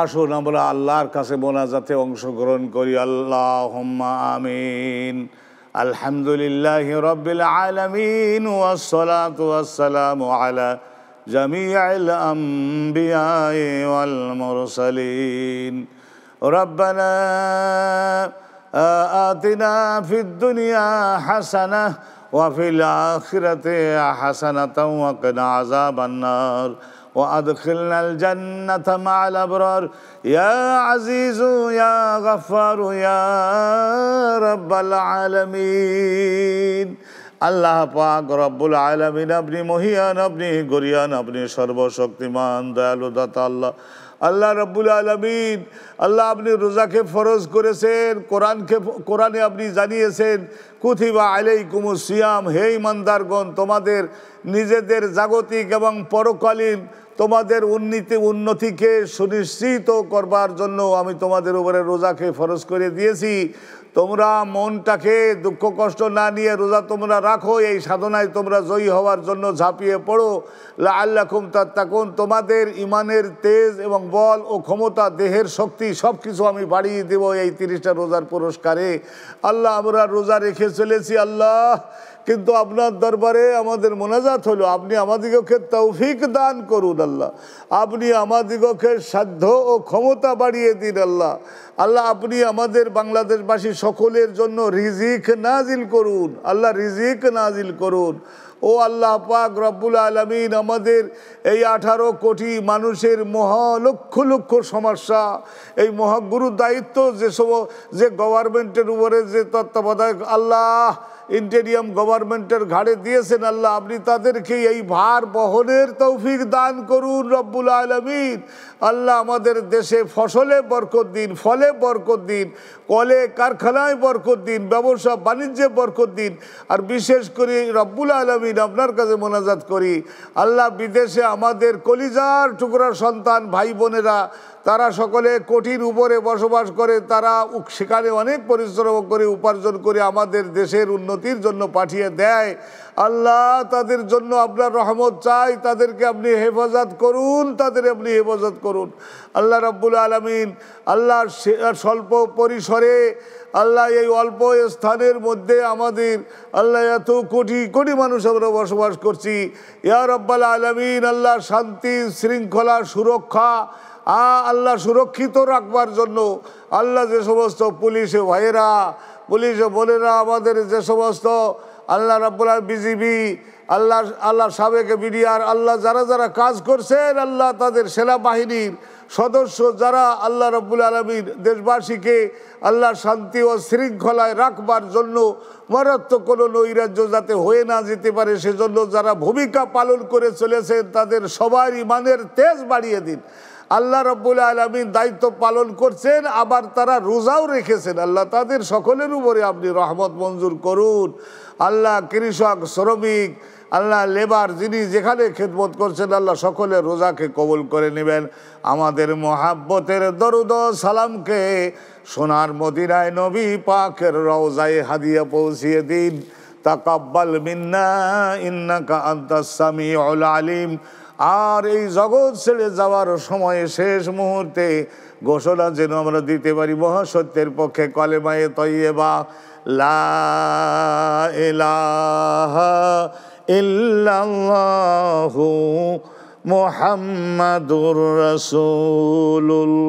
আসুন আমরা আল্লাহর কাছে মোনাজাতে অংশগ্রহণ করি। আল্লাহুম্মা আমিন। আলহামদুলিল্লাহি রাব্বিল আলামিন ওয়াসসালাতু ওয়াসসালামু আলা জামিইল আমবিয়াই ওয়াল মুরসালিন। রব্বানা আতিনা ফিদ দুনিয়া হাসানাহ ওয়া ফিল আখিরাতি হাসানাতাও ওয়া কিনা আযাবান নার وأدخلنا الجنة مع الأبرار يا عزيز يا غفار يا رب العالمين। আল্লাহ পাক রব্বুল আলামিন, আপনি মহিয়ান, আপনি গরিয়ান, আপনি সর্বশক্তিমান, দয়ালু দাতা আল্লাহ। আল্লাহ রব্বুল আলামিন, আল্লাহ আপনি রোজাকে ফরজ করেছেন, কোরআনে আপনি জানিয়েছেন কুতিবা আলাইকুমুস সিয়াম, হে ইমানদারগণ, তোমাদের নিজেদের জাগতিক এবং পরকালীন তোমাদের উন্নতিকে সুনিশ্চিত করবার জন্য আমি তোমাদের উপরে রোজাকে ফরজ করে দিয়েছি। তোমরা মনটাকে দুঃখ কষ্ট না নিয়ে রোজা তোমরা রাখো, এই সাধনায় তোমরা জয়ী হওয়ার জন্য ঝাঁপিয়ে পড়ো। লাআল্লাকুম তাত্তাকুন, তোমাদের ইমানের তেজ এবং বল ও ক্ষমতা, দেহের শক্তি সব কিছু আমি বাড়িয়ে দেব এই 30টা রোজার পুরস্কারে। আল্লাহ, আমরা রোজা রেখে চলেছি আল্লাহ, কিন্তু আপনার দরবারে আমাদের মোনাজাত হলো, আপনি আমাদিগকে তৌফিক দান করুন আল্লাহ। আপনি আমাদিগকে সাধ্য ও ক্ষমতা বাড়িয়ে দিন আল্লাহ। আল্লাহ, আপনি আমাদের বাংলাদেশবাসী সকলের জন্য রিজিক নাজিল করুন আল্লাহ, রিজিক নাজিল করুন। ও আল্লাহ পাক রব্বুল আলামিন, আমাদের এই 18 কোটি মানুষের লক্ষ লক্ষ সমস্যা, এই মহাগুরু দায়িত্ব যে গভর্নমেন্টের উপরে যে তত্ত্বাবধায়ক আল্লাহ ইন্টেরিয়াম গভর্নমেন্টের ঘাড়ে দিয়েছেন আল্লাহ, আপনি তাদেরকে এই ভার বহনের তৌফিক দান করুন রব্বুল আলামিন। আল্লাহ, আমাদের দেশে ফসলে বরকত দিন, ফলে বরকত দিন, কলে কারখানায় বরকত দিন, ব্যবসা বাণিজ্যে বরকত দিন। আর বিশেষ করে রব্বুল আলামিন আপনার কাছে মোনাজাত করি আল্লাহ, বিদেশে আমাদের কলিজার টুকরার সন্তান ভাই বোনেরা, তারা সকলে কোটির উপরে বসবাস করে, তারা সেখানে অনেক পরিশ্রম করে উপার্জন করে আমাদের দেশের উন্নতির জন্য পাঠিয়ে দেয়। আল্লাহ, তাদের জন্য আপনার রহমত চাই, তাদেরকে আপনি হেফাজত করুন, তাদের আপনি হেফাজত করুন আল্লাহ রব্বুল আলামিন। আল্লাহ, স্বল্প পরিসরে আল্লাহ এই অল্প স্থানের মধ্যে আমাদের আল্লাহ এত কোটি কোটি মানুষ আমরা বসবাস করছি। ইয়া রব্বাল আলামিন, আল্লাহ শান্তি শৃঙ্খলা সুরক্ষা আল্লাহ সুরক্ষিত রাখবার জন্য আল্লাহ যে সমস্ত পুলিশে ভাইয়েরা, পুলিশে বোনেরা, আমাদের যে সমস্ত আল্লাহ রাব্বুল বিজিবি, আল্লাহ সাবেক বিডিআর, আল্লাহ যারা যারা কাজ করছেন আল্লাহ, তাদের সেনাবাহিনীর সদস্য যারা আল্লাহ রাব্বুল আলামিন দেশবাসীকে আল্লাহ শান্তি ও শৃঙ্খলায় রাখবার জন্য মারাত্মক কোনো নৈরাজ্য যাতে হয়ে না যেতে পারে সেজন্য যারা ভূমিকা পালন করে চলেছেন, তাদের সবার ইমানের তেজ বাড়িয়ে দিন আল্লাহ রাব্বুল আলামিন। দায়িত্ব পালন করছেন, আবার তারা রোজাও রেখেছেন আল্লাহ, তাদের সকলের উপরে আপনি রহমত মঞ্জুর করুন আল্লাহ। কৃষক, শ্রমিক, আল্লাহ লেবার, যিনি যেখানে খেদমত করছেন আল্লাহ, সকলের রোজাকে কবুল করে নেবেন। আমাদের মহাব্বতের দরুদ ও সালামকে সোনার মদিনায় নবী পাকের রওজায় হাদিয়া পৌঁছিয়ে দিন। তাকাব্বাল মিন্না ইন্নাকা আনতাস সামিউল আলিম। আর এই জগৎ ছেড়ে যাওয়ার সময়ে শেষ মুহূর্তে ঘোষণা যেন আমরা দিতে পারি মহাসত্যের পক্ষে কলেমায়ে তয়্যেবা, লা ইলাহা ইল্লাল্লাহু মুহাম্মাদুর রাসূলুল্লাহ।